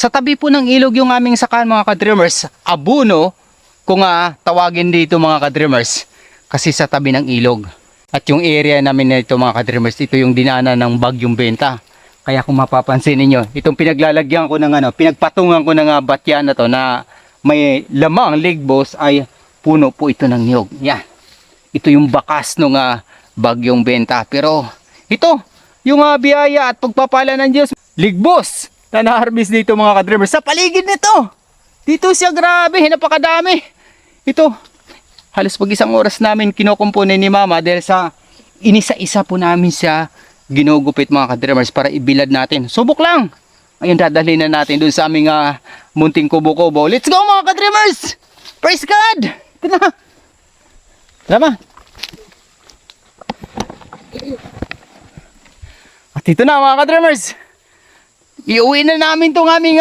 Sa tabi po ng ilog yung aming sakaan mga ka-dreamers. Abuno, kung tawagin dito mga ka-dreamers. Kasi sa tabi ng ilog. At yung area namin na ito mga ka-dreamers, ito yung dinaanan ng bagyong Benta. Kaya kung mapapansin niyo, itong pinaglalagyan ko ng pinagpatungan ko ng batyan na to na may lamang ligbos ay puno po ito ng niyog. Yan. Ito yung bakas ng bagyong Benta. Pero ito, yung biyaya at pagpapala ng Diyos, ligbos na na-harvest dito mga ka-dreamers. Sa paligid nito, dito siya, grabe, napakadami. Ito, halos pag isang oras namin kinukumpuni ni Mama dahil sa inisa-isa po namin siya ginugupit mga ka-dreamers para ibilad natin. Subok lang. Ayun, dadalhin na natin dun sa aming munting kubo-kubo. Let's go mga ka-dreamers! Praise God! Ito na. Tama. At ito na mga ka-dreamers. Iuwi na namin itong aming